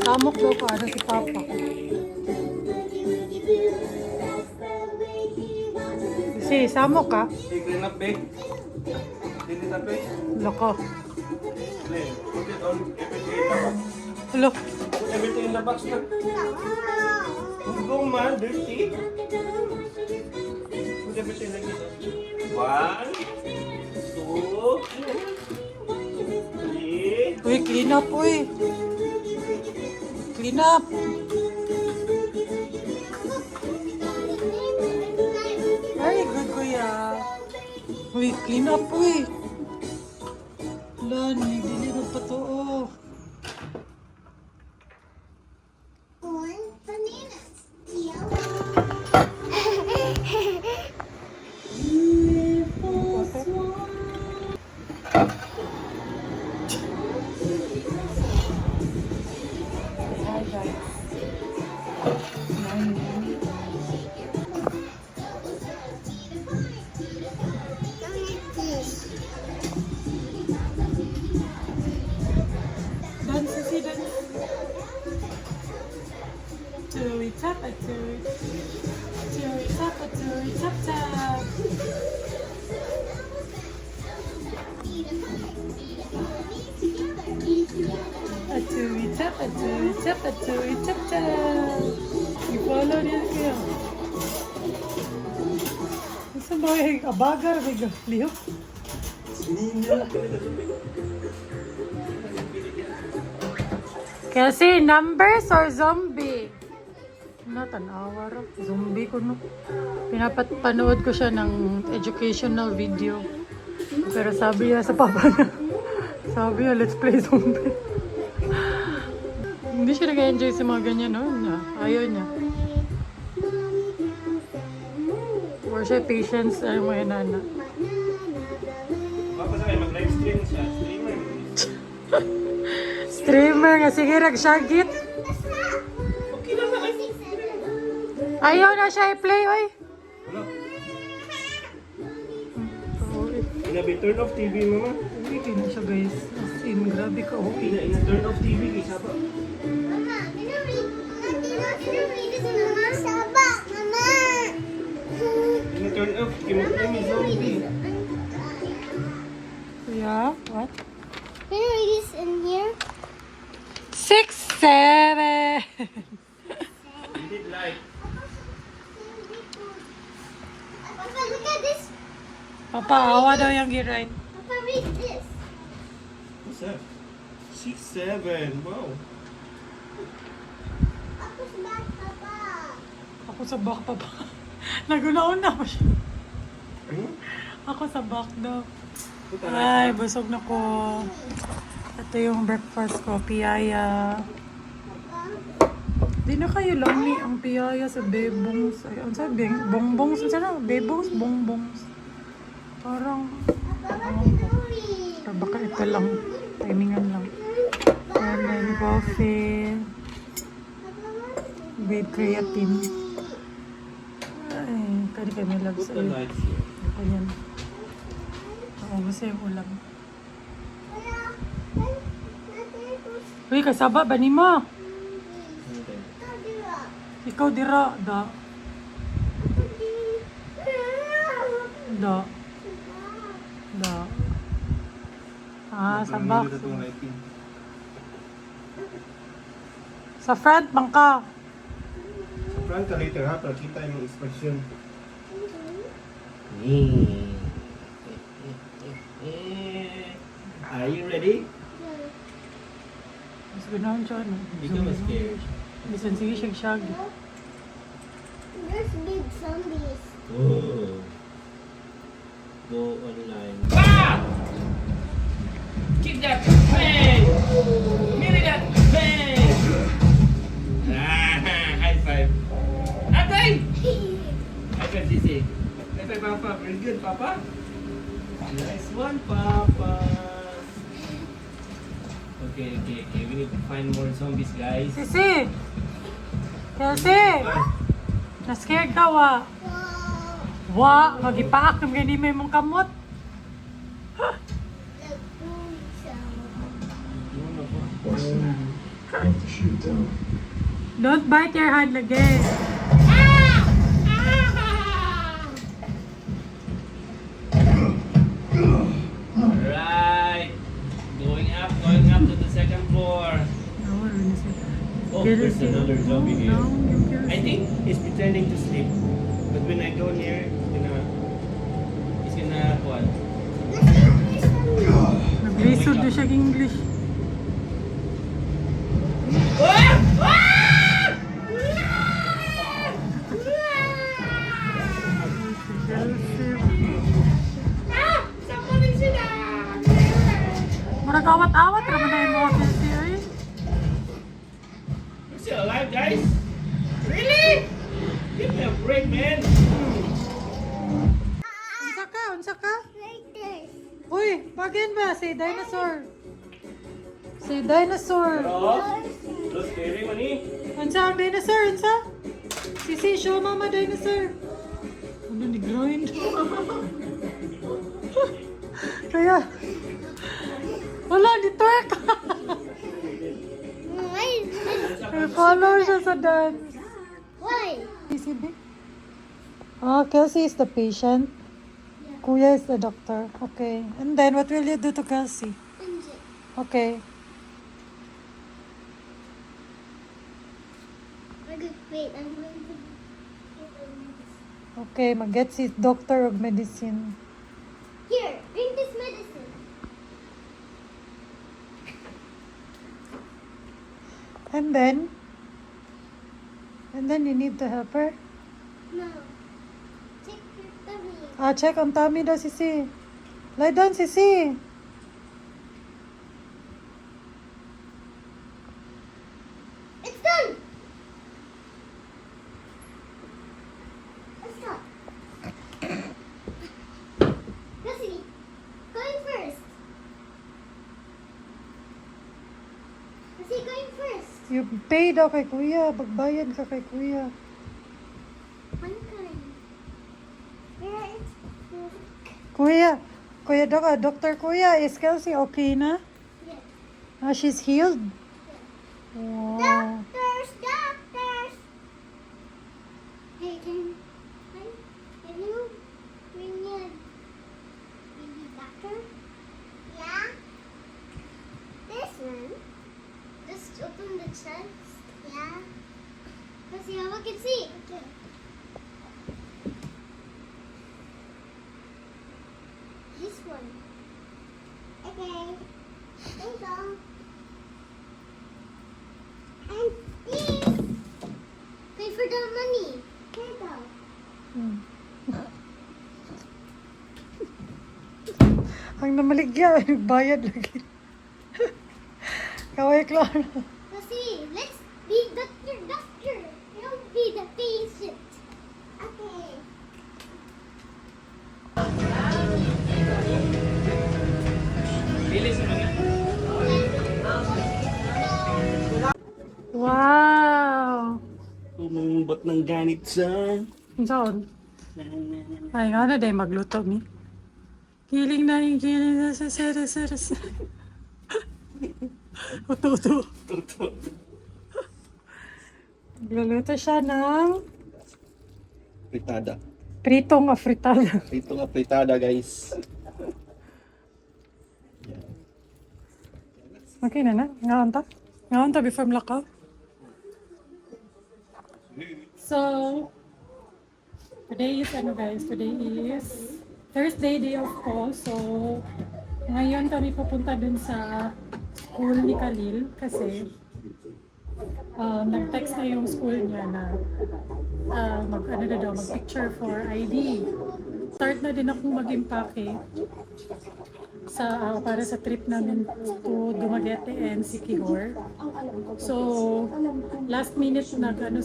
Samok daw ka, ano si Papa. Si, samok ka? Clean up, babe. Clean it up, babe. Loko. Clean. Put it on everything in the box. Hello. Put everything in the box na. Go, man. Dirty. Put everything like this. 1, 2, 3. Uy, clean up, uy. Clean up. Very good, kuya. Uy, clean up, uy. Wala, nagdilinog pa to, oh. Hi, guys. Dance, sissy, dance. Tui tap a tui. Tui tap a tui tap tap. A tui tap a tui tap a tui tap tap. I-follow niya kaya. Gusto mo yung abagar, may lihok. Kasi numbers or zombie? Tanawa ro. Zombie ko no. Pinapanood ko siya ng educational video. Pero sabi niya sa papa niya. Sabi niya, let's play zombie. Hindi siya nag-enjoy sa mga ganyan, no? Ayaw niya. Or siya patience, ay mo yan, nana. Papa sa kayo, mag-live stream siya. Streamer. Streamer nga, sige, nag-shagit. Okay lang na. Ayaw na siya i-play, oy. Wala. Oh, Inabi, turn off TV, mama. okay na siya, guys. As in, grabe ka, oh. Turn off TV, kaysa ba? Turn off, kimuklay ni zombie. Yeah, what? Can you read this in here? 6, 7. Hindi like. Papa, look at this. Papa, awa daw yung girite. Papa, read this. What's that? 6, 7. Wow. Papa's back, Papa. Ako sa back, Papa. Nagunauna pa siya. Hmm? Ako sa back daw. Puta Ay, busog na ko. Ito yung breakfast ko, piyaya. Di na kayo lang ni ang piyaya sa bebongs. Ay, ang sabi, bongbongs. Ano sana? Bebongs, bongbongs. Parang, baka ito lang. Timingan lang. And then coffee. With creatine. Ay, kani kami love Put sa the iyo. lights here. Ayan. Oo, gusto yung ulam. Uy, kasaba ba ni mo? Ikaw dira, da. Da. Da. Ah, sa back. Sa front, bangka. Frank ka later ha, para kita yung expression. Are you ready? Mas ganoon siya, no? Become scared. Bisan sige siya shag. There's big zombies. Oh. Go online. Kick that bang! Mirror that bang! High five. High five! High five, Sisi. High five, Papa. Very good, Papa. Nice one, Papa. Okay. We need to find more zombies, guys. Sisi! Kelsey! Na-scared ka, wa? Wa! Magipaak ng ganyan may mong kamot. Like, boom sound. Don't bite your hand again. Alright. Going up to the second floor. Oh, there's another zombie here. I think he's pretending to sleep. But when I go near, he's gonna what? Nag-lisod na siya English. Murag awat-awat raman na yung mga Kelsey ay. You're still alive, guys? Really? Give me a break, man. Unsa ka? Unsa ka? Like this. Uy, bagyan ba? Say dinosaur. Say dinosaur. Lo scary, mani. Unsa ang dinosaur? Unsa? Sisi, show mama dinosaur. Ano ni grind? Kaya, wala, di twerk. Why is this? Follow siya sa dance. Why? PCB? Ah, Kelsey is the patient. Kuya is the doctor. Okay. And then, what will you do to Kelsey? Okay. Wait, I'm going to. Okay, mag-get si doctor of medicine. Here, drink this medicine. And then you need to help her. No. Check your tummy. Ah, check on tummy daw, Sisi. Lie down, Sisi. It's done. Let's go. Gussie, going first. Gussie, going first. You pay daw kay kuya. Magbayad ka kay kuya. One time. Where is Kuya. Kuya, Dr. Kuya, is Kelsey okay na? Yes. Ah, she's healed? Wow. Doctors, doctors. Hey, can you bring me a baby doctor? Yeah. This one. Just open the chest. Yeah. Let's see how I can see. Okay. This one. Okay. There you go. And this. Pay for the money. Here you go. Hmm. Ang namaligya, nagbayad lagi. Kaway klaro. Let's see. Let's be the doctor. Don't be the patient. Okay. Bilis naman. Wow! Umambot ng ganit sa... Ang saan? Ay, nga na dahil magluto mi. Kiling na yung kiling na sa. Uto. Nagluluto siya ng Fritada. pritong afritada. Ito nga fritada, guys. Okay na na. Ngaon ta? Ngaon ta before mlakaw. So, today is ano guys? Today is Thursday, day of call. So, ngayon kami pupunta dun sa school ni Khalil kasi nag-text na yung school niya na mag-picture for ID. Start na din akong mag-impake para sa trip namin to Dumaguete and Siquijor. So, last minute nagsabi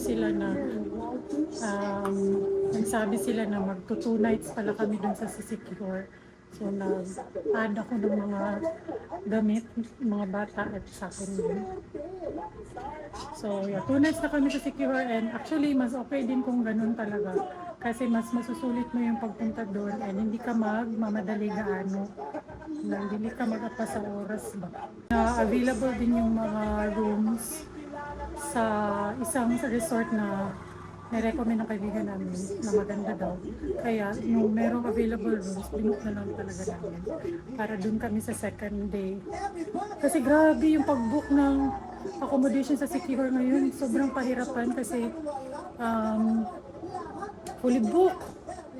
sila na magto 2 nights pala kami dun sa Siquijor. So, nag-add ako ng mga gamit, mga bata at sa akin din. So, 2 nights na kami sa Siquijor and actually, mas okay din kung ganun talaga. Kasi mas masusulit mo yung pagpunta doon and hindi ka magmamadali gaano. Hindi ka mag-apa sa oras ba. Available din yung mga rooms sa isang resort na nirecommend ng kaibigan namin na maganda daw. Kaya nung merong available rooms, binook na lang talaga namin para dun kami sa second day. Kasi grabe yung pag-book ng accommodation sa Siquijor ngayon. Sobrang pahirapan kasi fully book.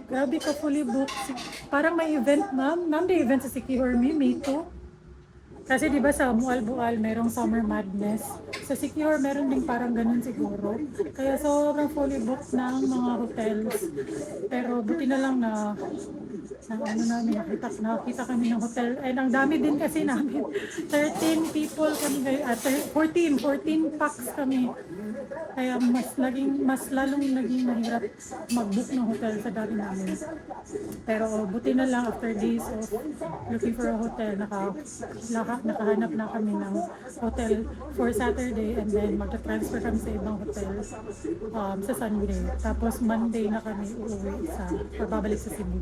Grabe ka fully book. Parang may event, ma'am. Ma'am, may event sa Siquijor, May 2. Kasi di ba sa Mualbual merong Summer Madness. Sa Siquijor meron din parang ganun siguro. Kaya sobrang fully booked ng mga hotels. Pero buti na lang na nakita kami ng hotel. And ang dami din kasi namin. 13 people kami ngayon. 14 packs kami. Kaya mas lalong naging mahirap mag-book ng hotel sa dami namin. Pero buti na lang after days of looking for a hotel, nakahanap na kami ng hotel for Saturday and then magta-transfer kami sa ibang hotel sa Sunday. Tapos Monday na kami uuwi pagbabalik sa Cebu.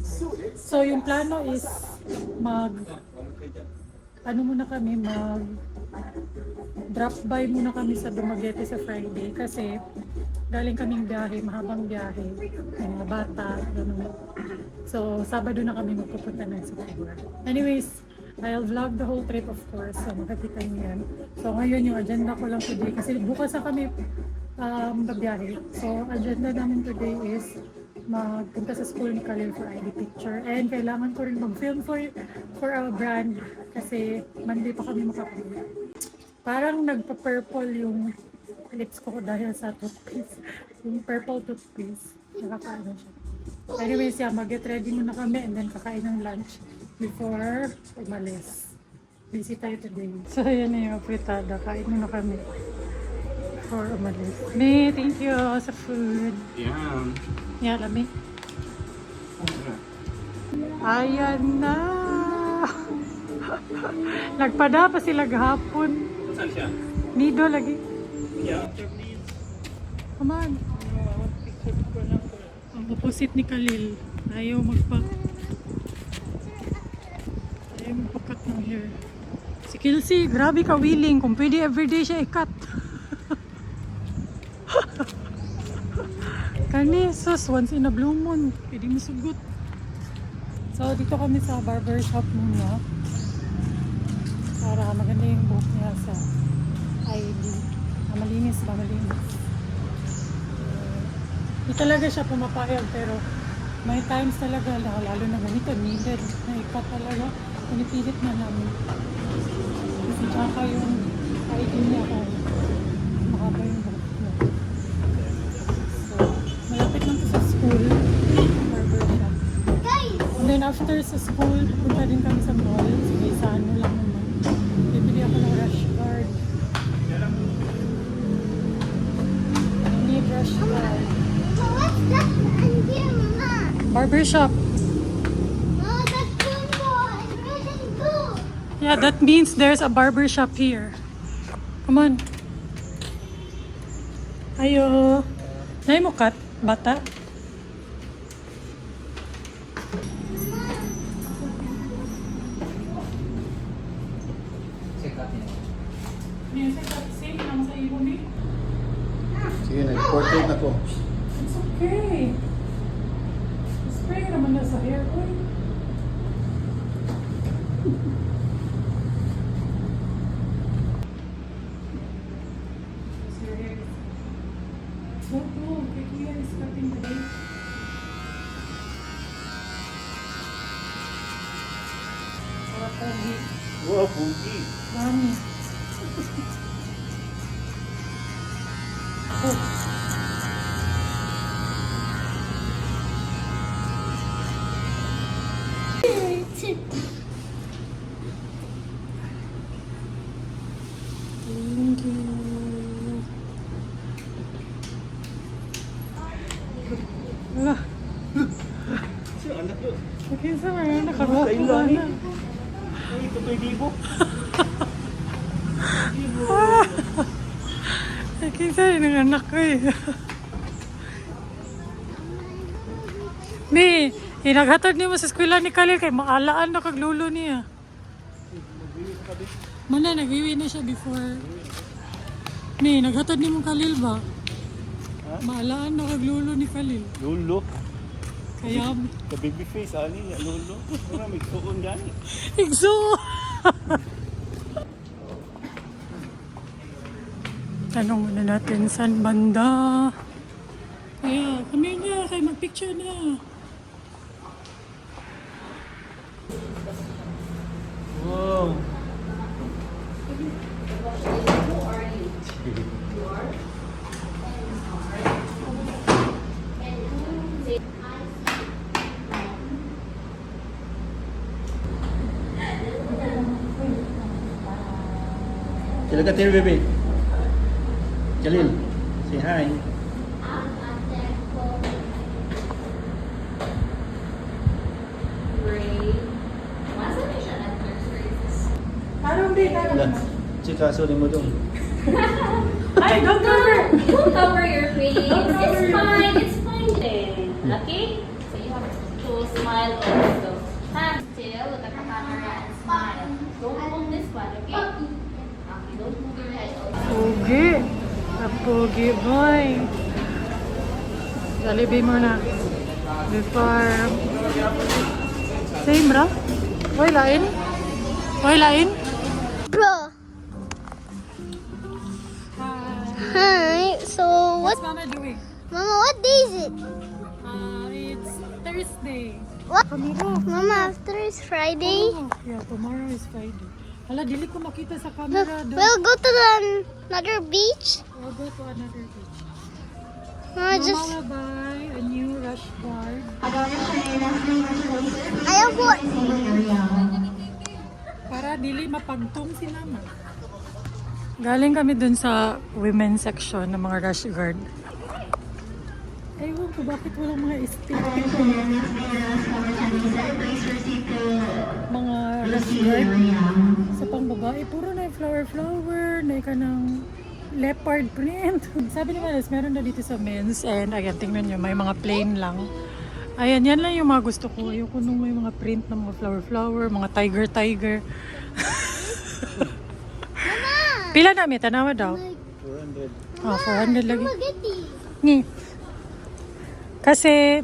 So yung plano is drop by muna kami sa Dumaguete sa Friday kasi galing kaming biyahe, mahabang biyahe, may mga bata, gano'n. So, Sabado na kami magpupunta ng Cebu. Anyways, I'll vlog the whole trip of course, so makikita niyo yan. So, ngayon yung agenda ko lang today kasi bukas na kami babiyahe. So, agenda namin today is magpunta sa school ni Khalil for ID picture and kailangan ko rin mag-film for our brand kasi Monday pa kami makapag-uwi. Parang nagpa-purple yung lips ko dahil sa toothpaste. Yung purple toothpaste. Nakakaano siya. Anyways, mag-get ready muna kami and then kakain ng lunch before umalis. Busy tayo today. So, yan na yung fritada. Kain muna kami before umalis. May, thank you sa food. Yeah. Yeah, lami. Ayan na! Nagpada pa sila gahapon. Saan siya? Nido lagi. Yeah, please. Come on. Ang opposite ni Khalil. Ayaw magpakat ng hair. Si Kelsey, grabe ka willing. Kung pwede everyday siya ikat. Kani, sus, once in a blue moon. Pwede mo sugot. So, dito kami sa barber shop muna. Para maganda yung buhok niya sa ID. Malinis ba? Malinis. Di talaga siya pumapayag pero may times talaga lalo na ganito needed na ikat talaga. Pinipilit na namin. Kasi tsaka yung ID niya kung mahaba yung buhok niya. So, malapit lang sa school. Barber shop. And then after sa school, punta din kami sa mall. Sige, sa ano lang naman. Bibili ako ng rush guard. Need rush guard. What's that in here, Mama? Barbershop. Oh, that's Jumbo. It's really good. Yeah, that means there's a barbershop here. Come on. Ayo. Nay mo cut, bata. Sige, nag-portrait na ko. It's okay. Spray naman na sa hair ko. Don't move. Kaya is cutting the hair. Wow, Pugi. Mami. Oh. Thank you. Wala. Sino anak yun? Okay, sa mga nakaroon ko na. Ay, tutoy libo. Okay, sa ng anak ko eh. May, inaghatod niyo mo sa eskwela ni Khalil kay maalaan na kaglulo niya. Mana, nagwiwi na siya before. Ni, naghatod ni mong Khalil ba? Ha? Maalaan na kaglulo ni Khalil. Lulo. Kaya, The baby face, ali. Lulo. Mura, may tuon gani. igso! Tanong muna natin saan banda. Kaya, kami na, kayo mag-picture na. Wow. Sila ka tiri, baby. Jalil, say hi. Tarong din, Lah, chika sorry mo dong. Ay, don't cover! Don't cover your face. It's fine. It's fine then. Okay? So you have to smile also. Still, look at the camera and smile. Don't move this one, okay? Okay, don't move your head also. Pogi. Pogi boy. Jollibee mo na. Before. Same ra? Oy, lain? Oy, lain? Bro. Hi. So what? What's Mama doing? Mama, what day is it? It's Thursday. What? Kamera. Mama, after is Friday. Yeah, tomorrow is Friday. Hala, dili ko makita sa camera doon. We'll go to another beach. We'll go to another beach. Mama, Mama just will buy a new rush guard. ayaw po. Para dili mapagtong si Mama. Galing kami dun sa women's section ng mga rush guard. Ewan ko bakit walang mga stick. Mga rush guard sa pang babae. Puro na yung flower, na ka ng leopard print. Sabi ni Maris, meron na dito sa men's. And ayan, tingnan nyo, may mga plain lang. Ayan, yan lang yung mga gusto ko. Ayoko nung may mga print ng mga flower, mga tiger. Pila na, may tanawa daw. 400. Oh, 400 lagi. Spaghetti. Ni. Kasi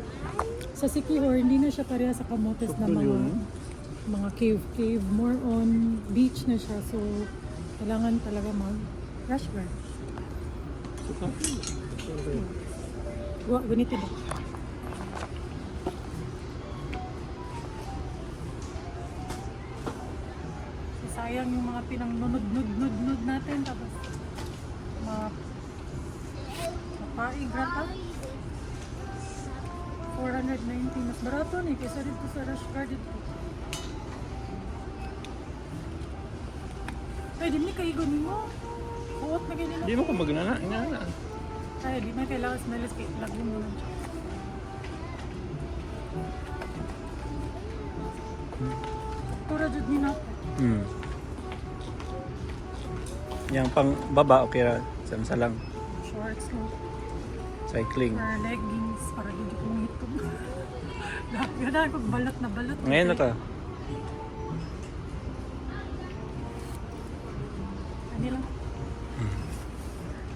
sa Sikihor, hindi na siya pareha sa Camotes na mga cave. More on beach na siya. So, kailangan talaga mag-rush guard. Ganito ba? Sayang yung mga pinang-nunod natin. Tapos, mapaig rata. 490. Mas barato ni kaysa dito sa rush guard ito. Ay, di mo kaigon mo. Kuot na ganyan. Di mo ko magnana. Inana. Ay, di mo kailangan smells kay lagyan mo lang. Tura jud ni na. Yang pang baba, okay ra. Samsa lang. Shorts no. Cycling. Or leggings para di ko hitong. Ganda ko balot na balot. Ngayon na ka. Ano lang?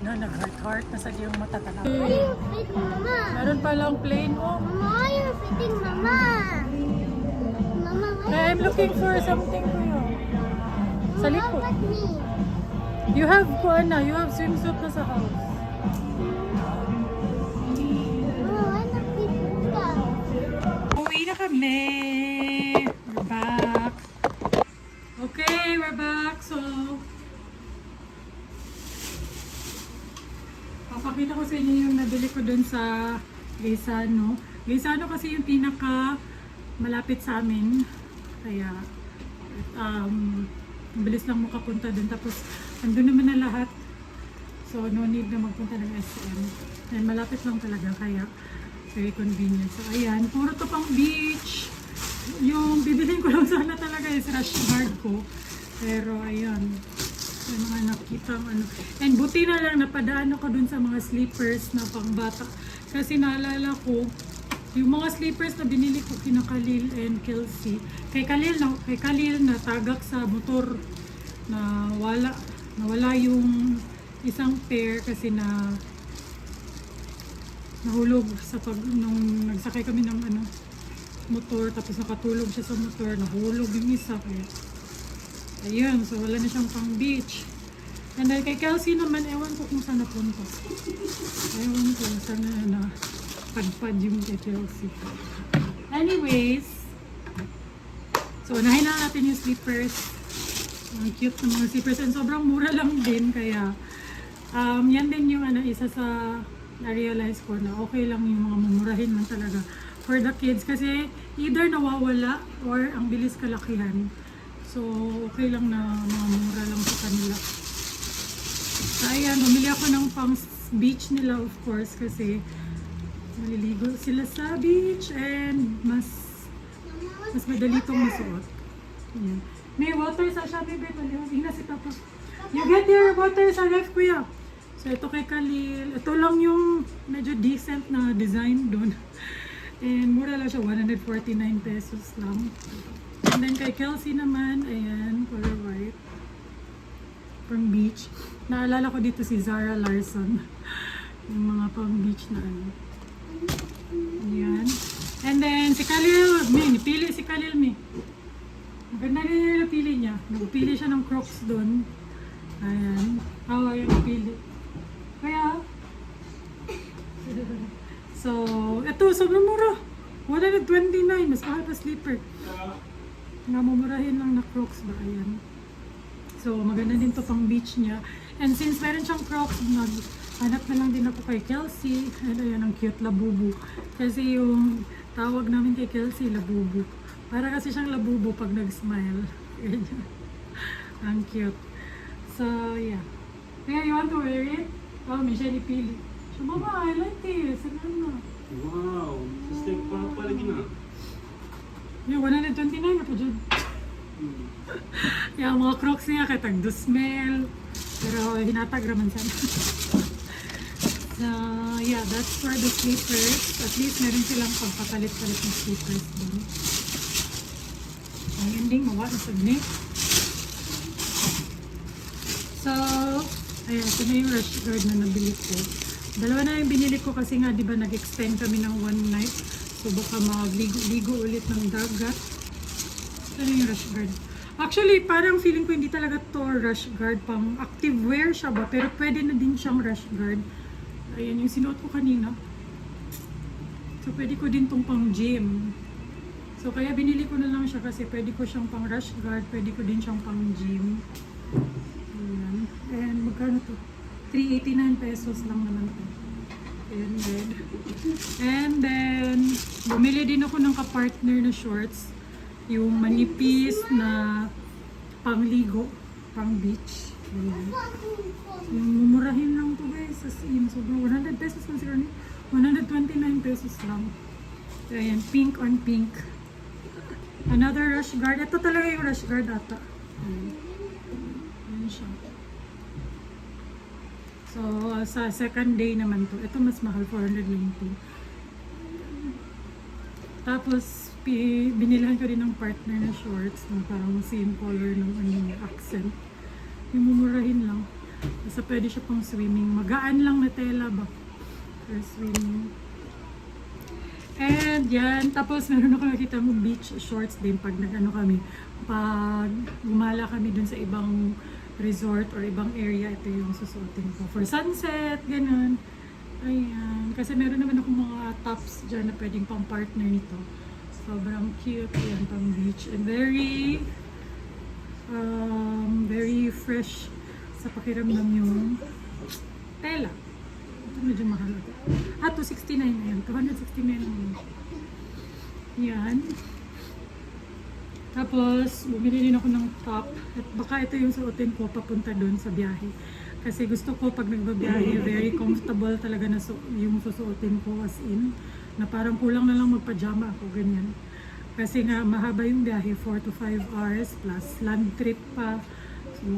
Na nag-heart na sa iyong mata talaga. Why are you fitting, Mama? Meron pa lang plain oh. Mama, why are you fitting, Mama? Mama, why? I'm looking for something for you. Sa Mama, likod. what me? You have you have swimsuit na sa house. Mama, why not fit ka? Uwi na kami. We're back. Okay, we're back. So, papakita ko sa inyo yung nabili ko dun sa Gaisano. Gaisano kasi yung pinaka malapit sa amin. Kaya, mabilis lang makapunta dun. Tapos, andun naman na lahat. So, no need na magpunta ng SM. And malapit lang talaga. Kaya, very convenient. So, ayan. Puro to pang beach. Yung bibilin ko lang sana talaga is rush guard ko. Pero, ayan. Yung mga nakita ano. And buti na lang napadaan ako dun sa mga slippers na pangbata. Kasi naalala ko, yung mga slippers na binili ko kina Khalil and Kelsey. Kay Khalil na tagak sa motor na nawala yung isang pair kasi na nahulog sa nung nagsakay kami ng motor, tapos nakatulog siya sa motor, nahulog yung isa kaya ayun, so wala na siyang pang beach. And then kay Kelsey naman, ewan ko kung saan napunta. Ewan ko saan na padpad yung kay Kelsey. Anyways, so unahin na natin yung slippers. Ang cute ng mga slippers and sobrang mura lang din kaya yan din yung isa sa na-realize ko na okay lang yung mga mumurahin lang talaga for the kids kasi either nawawala or ang bilis kalakihan. So, okay lang na mga mura lang sa kanila. So, ayan, bumili ako ng pang beach nila of course kasi maliligo sila sa beach and mas madali itong masuot. Ayan. May water sa Shopee, babe. Tingnan si Papa. You get your water sa ref, kuya. So, ito kay Khalil. Ito lang yung medyo decent na design doon. And mura lang siya, 149 pesos lang. And then kay Kelsey naman, ayan, color white. From beach. Naalala ko dito si Zara Larson. Yung mga pang beach na Ayan. And then si Khalil, pili si Khalil, Maganda rin yung napili niya. Nagpili siya ng Crocs doon. Ayan. Yung napili. Kaya, so, ito, sobrang mura. 129, mas mahal pa slipper. Namumurahin lang na Crocs ba? Ayan. So, maganda din to pang beach niya. And since meron siyang Crocs, hanap na lang din ako kay Kelsey. Ayan, ang cute, labubu. Kasi yung tawag namin kay Kelsey, labubu. Para kasi siyang labubu pag nag-smile. Ang cute. So, yeah. Kaya, you want to wear it? Oh, may siya ipili. So, mama, I like this. Ano? Wow, sister, parang palagi na. Yung 129 na po dyan. Yung mga Crocs niya, kaya tag-do-smell. Pero hinatag raman sana. So, yeah, that's for the slippers. At least meron silang pagpapalit-palit ng slippers din. Ang ending, mawa na sa neck. So, ayan, ito na yung rush guard na nabili ko. Dalawa na yung binili ko kasi nga, di ba, nag-extend kami ng one night. So, baka magligo ulit ng dagat. Ito na yung rush guard. Actually, parang feeling ko hindi talaga to rush guard. Pang active wear siya ba? Pero pwede na din siyang rush guard. Ayan, yung sinuot ko kanina. So, pwede ko din tong pang gym. So, kaya binili ko na lang siya kasi pwede ko siyang pang rush guard. Pwede ko din siyang pang gym. Ayan. And magkano to? 389 pesos lang naman to. Ayan, red. And then, bumili din ako ng kapartner na shorts. Yung manipis na pangligo, pang beach. Ayan. Yung mumurahin lang to guys. As in, sobrang 100 pesos lang siguro. 129 pesos lang. So, ayan, pink on pink. Another rush guard. Ito talaga yung rush guard ata. Ayan siya. So, sa second day naman to. Ito mas mahal, 490. Tapos, binilhan ko din ng partner na shorts na parang same color ng accent. Yung mumurahin lang. Basta pwede siya pang swimming. Magaan lang na tela ba? For swimming. And yan. Tapos, meron ako nakita mo beach shorts din pag kami. Pag gumala kami dun sa ibang resort or ibang area, ito yung susuotin ko. For sunset, ganun. Ayan. Kasi meron naman akong mga tops dyan na pwedeng pang partner nito. Sobrang cute. Yan, pang beach. And very fresh sa pakiramdam yung tela. Ito medyo mahal. 269 na yan. 269 na yan. Yan. Tapos, bumili din ako ng top. At baka ito yung suotin ko papunta doon sa biyahe. Kasi gusto ko pag nagbabiyahe, very comfortable talaga na yung susuotin ko as in. Na parang kulang na lang magpajama ako, ganyan. Kasi nga, mahaba yung biyahe, 4 to 5 hours plus land trip pa. So,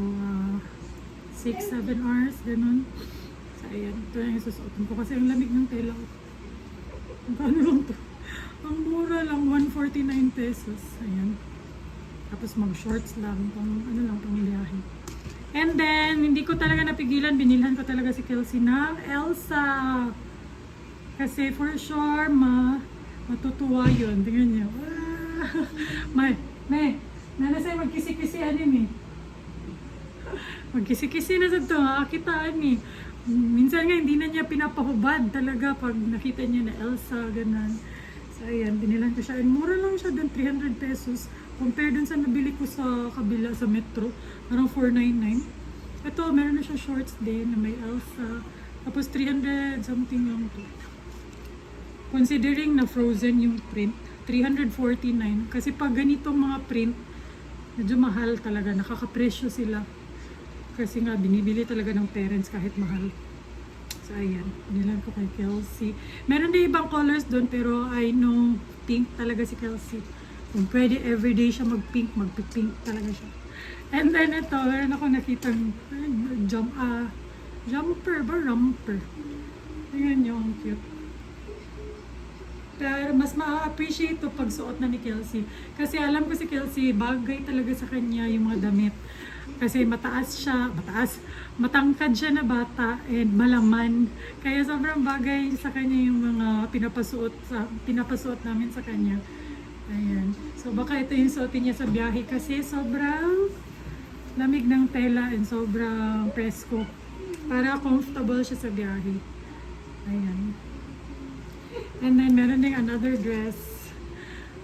6-7 hours, ganun. So, ayan. Ito yung susuotin ko. Kasi ang lamig ng tela ko. Ano lang to? Ang mura lang, 149 pesos. Ayan. Tapos mag-shorts lang, pang ano lang, pang biyahe. And then, hindi ko talaga napigilan, binilhan ko talaga si Kelsey ng Elsa. Kasi for sure, matutuwa yun. Tingnan niyo. Nanasay magkisi-kisi anime. Magkisi-kisi na sa ito, makakitaan eh. Minsan nga hindi na niya pinapahubad talaga pag nakita niya na Elsa, ganun. So ayan, binilan ko siya. And mura lang siya doon, 300 pesos. Compare dun sa nabili ko sa kabila, sa Metro. Parang 499. Ito, meron na siya shorts din na may Elsa. Tapos 300 something lang to. Considering na frozen yung print, 349. Kasi pag ganitong mga print, medyo mahal talaga. Nakakapresyo sila. Kasi nga, binibili talaga ng parents kahit mahal. So, ayan. Binilan ko kay Kelsey. Meron din ibang colors doon, pero I know pink talaga si Kelsey. Kung pwede, everyday siya mag-pink, mag-pink talaga siya. And then ito, meron ako nakitang jumper ba? Romper. Tingnan nyo, ang cute. Pero mas ma-appreciate ito pag suot na ni Kelsey. Kasi alam ko si Kelsey, bagay talaga sa kanya yung mga damit. Kasi matangkad siya na bata and malaman. Kaya sobrang bagay sa kanya yung mga pinapasuot namin sa kanya. Ayan. So baka ito yung suotin niya sa biyahe kasi sobrang lamig ng tela and sobrang presko. Para comfortable siya sa biyahe. Ayan. And then meron din another dress.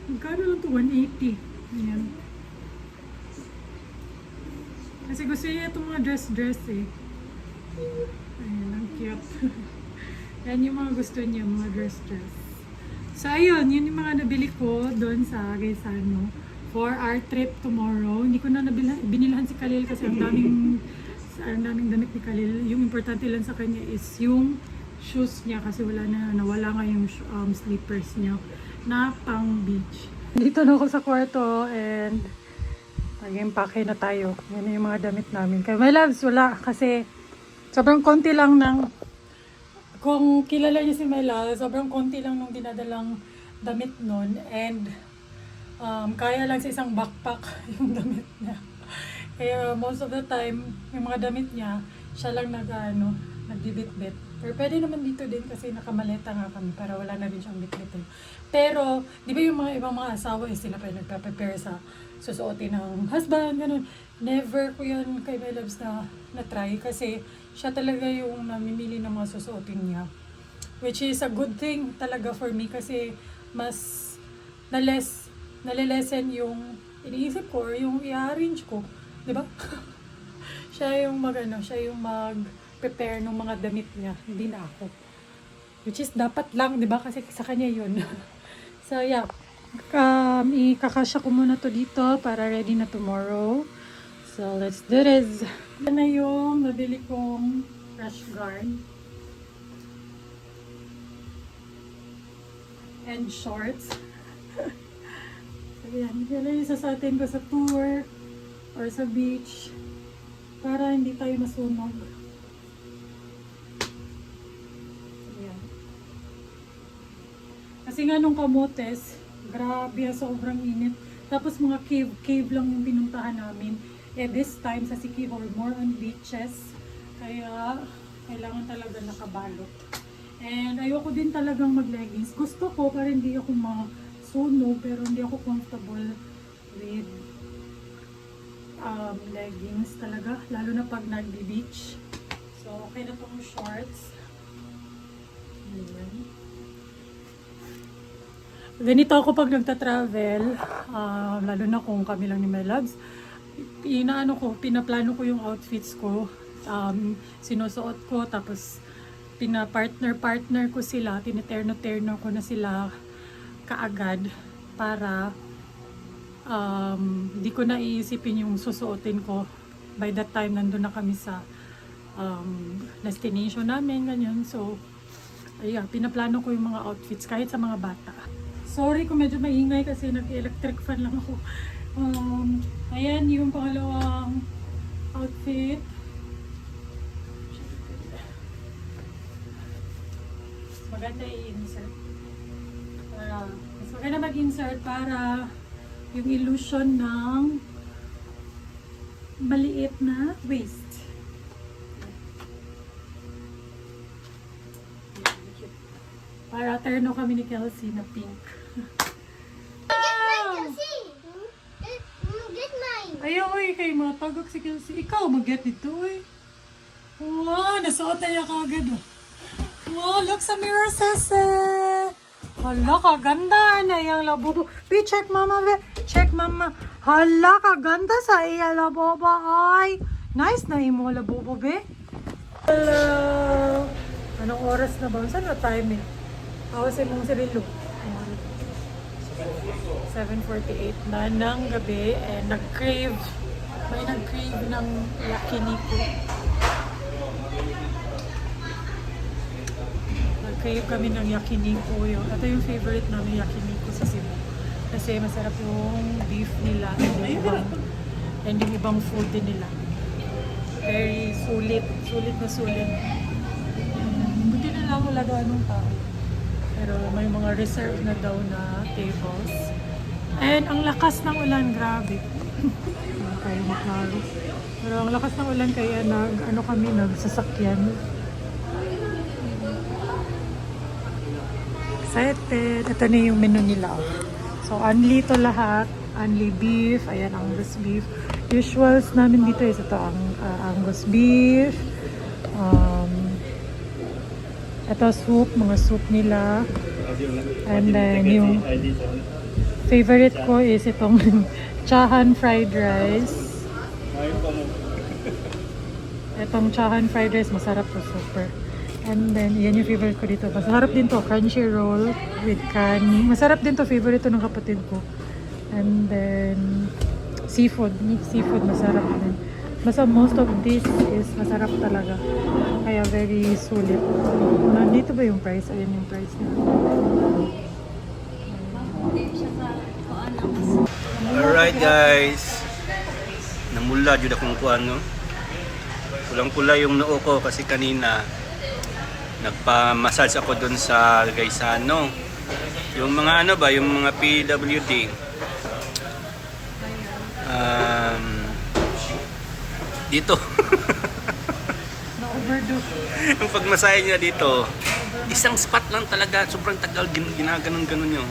Magkano lang ito? 180. Ayan. Kasi gusto niya itong mga dress eh. Ayan, ang cute. Yan yung mga gusto niya, mga dress. So ayun, yun yung mga nabili ko doon sa Gaisano for our trip tomorrow. Hindi ko na binilhan si Khalil kasi ang daming damit ni Khalil. Yung importante lang sa kanya is yung shoes niya kasi nawala nga yung slippers niya na pang beach. Dito na ako sa kwarto and mag-impake na tayo. Yan yung mga damit namin. Kaya my loves, wala kasi sobrang konti lang kung kilala niyo si my loves, sobrang konti lang nung dinadalang damit nun and kaya lang sa isang backpack yung damit niya. Kaya most of the time, yung mga damit niya, siya lang nagbibit-bit. Pero pwede naman dito din kasi nakamaleta nga kami para wala na rin siyang bit-bitin. Pero, di ba yung mga ibang mga asawa sila pa nagpa-prepare sa susuotin ng husband, ganun. Never ko yan kay my loves na try kasi siya talaga yung namimili ng mga susuotin niya. Which is a good thing talaga for me kasi mas nalilesen yung iniisip ko or yung i-arrange ko. Di ba? siya yung mag-prepare ng mga damit niya, hindi na ako. Which is dapat lang, di ba? Kasi sa kanya yun. So, yeah. Ikakasya ko muna to dito para ready na tomorrow. So, let's do this. Yan na yung nabili kong rash guard. And shorts. So, yan. Yan na yung sasatin ko sa tour or sa beach para hindi tayo masunog. Kasi nga nung Camotes, grabe, sobrang init. Tapos mga cave lang yung pinuntahan namin. This time sa Siquijor, more on beaches. Kaya kailangan talaga nakabalot. And ayoko din talagang mag-leggings. Gusto ko para hindi ako masunog, pero hindi ako comfortable with leggings talaga. Lalo na pag nag-beach. So okay na tong shorts. Ayan. Ganito ako pag nagta-travel, lalo na kung kami lang ni my loves. Pinaplano ko yung outfits ko, sinusuot ko, tapos pina-partner ko sila, tiniterno-terno ko na sila kaagad para di ko na iisipin yung susuotin ko. By that time, nandun na kami sa destination namin, ganyan. So, ayan, pinaplano ko yung mga outfits kahit sa mga bata. Sorry kung medyo maingay kasi nag-electric fan lang ako. Ayan yung pangalawang outfit. Maganda i-insert. Mas maganda mag-insert para yung illusion ng maliit na waist. Para terno kami ni Kelsey na pink. Get mine. Ayaw kay mga tagak si Kelsey. Ikaw mag-get ito eh. Wow, nasuot na niya kagad oh. Wow, look sa mirror, Sese. Hala, kaganda na yung labubo. Be, check mama, be. Check mama. Hala, kaganda sa iya labubo. Ay, nice na imo labubo, be. Hello. Anong oras na ba? Saan na time eh? Awas mong sirilo. 7:48 na ng gabi and nag-crave. May nag-crave ng yakiniku. Nag-crave kami ng yakiniku. Ito yung favorite namin yakiniku sa Cebu. Kasi masarap yung beef nila and yung ibang food din nila. Very sulit. Sulit na sulit. Buti na lang wala daw anong tao. Pero may mga reserve na daw na tables. And ang lakas ng ulan, grabe. Wala kayo maklaro. Pero ang lakas ng ulan kaya nagsasakyan. Excited. Ito na yung menu nila. So, unli to lahat. Unli beef. Ayan, Angus beef. Usuals namin dito is ito ang Angus beef. Ito soup, mga soup nila. And then yung favorite ko is itong chahan fried rice. Itong chahan fried rice, masarap to, super. And then, yan yung favorite ko dito. Masarap din to, crunchy roll with kani. Masarap din to, favorite to ng kapatid ko. And then, seafood, mixed seafood, masarap din. Basta most of this is masarap talaga. Kaya very sulit. Nandito ba yung price? Ayan yung price na. Alright guys. Namula jud akong kuan no. Pulang-pula yung noo ko kasi kanina nagpa-massage ako doon sa Gaisano. Yung mga ano ba, yung mga PWD. Dito. Na-overdose. Yung pagmasahe niya dito, isang spot lang talaga, sobrang tagal, ginaganon-ganon yun.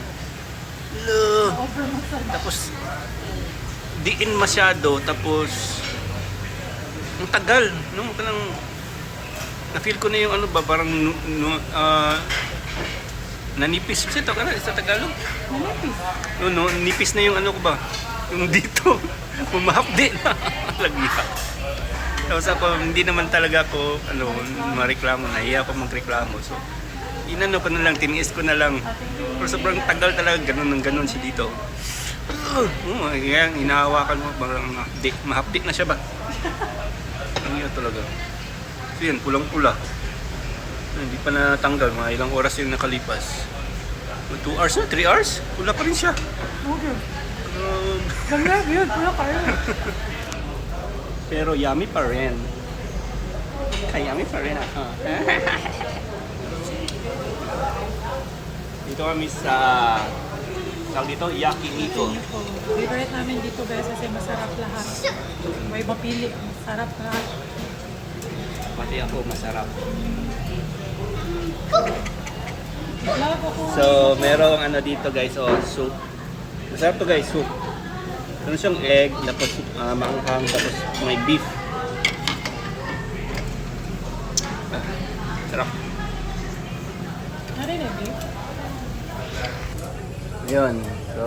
Tapos, diin masyado, tapos, ang tagal, no? Parang, na-feel ko na yung ano ba, parang, nanipis. Kasi ito ka na, sa Tagalog. Nanipis. No, nipis na yung ano ko ba, yung dito, pumahapdi na, lagya. Tapos ako, hindi naman talaga ako mareklamo, nahiya ako magreklamo. So, inano ko na lang, tiniis ko na lang. Pero sobrang tagal talaga, ganun ng ganun siya dito. Yan, inahawakan mo, parang mahapdi na siya ba? Ang yun talaga. So yan, pulang-pula. Hindi pa natanggal, mga ilang oras yung nakalipas. 2 hours na, 3 hours? Pula pa rin siya. Okay. Ganda, yun. Pula kayo. Pero yummy pa rin. Kaya yummy pa rin ako. Dito kami sa tawag dito, yakiniku. Favorite namin dito guys kasi masarap lahat. May mapili. Masarap lahat. Pati ako masarap. Love ako. So, merong ano dito guys, soup. Masarap to guys, soup. Meron siyang egg, tapos maanghang, tapos may beef. Sarap. Ano rin eh, beef? Yun. So,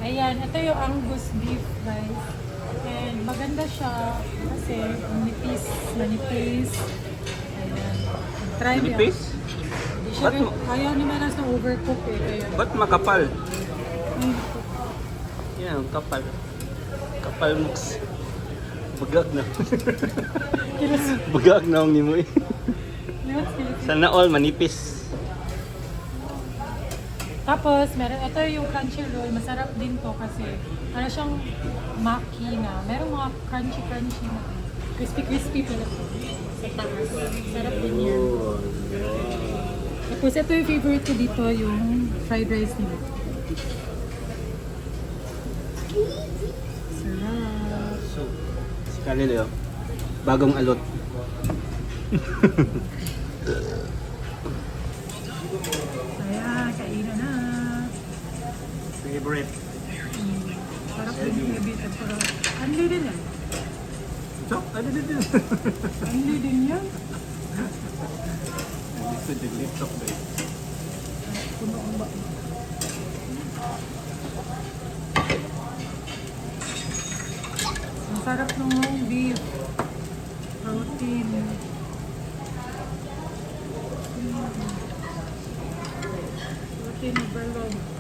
Ayan, ito yung Angus beef guys. And maganda siya kasi manipis. Ayan. Try mo. manipis? Hindi siya, ayaw ni Manas na overcook eh. Kaya, Ba't makapal? ay, Yan, kapal. Kapal mux. Bagag na. Bagag na ang nimo eh. Sana all manipis. Tapos, meron, ito yung crunchy roll. Masarap din to kasi ano siyang maki na. Merong mga crunchy na. Crispy pala to. Sa taas. Sarap din yan. Tapos, ito yung favorite ko dito, yung fried rice nila. Sarap. Kalilo. Bagong alot. Ayan, kainan na. Favorite. Sarap din yung gabi. Pero, anli din yan. So, ano din din? Anli din yan. Dito yung laptop ba? Puno ang ba. Ang sarap ng mong beef. Protein. Protein overload.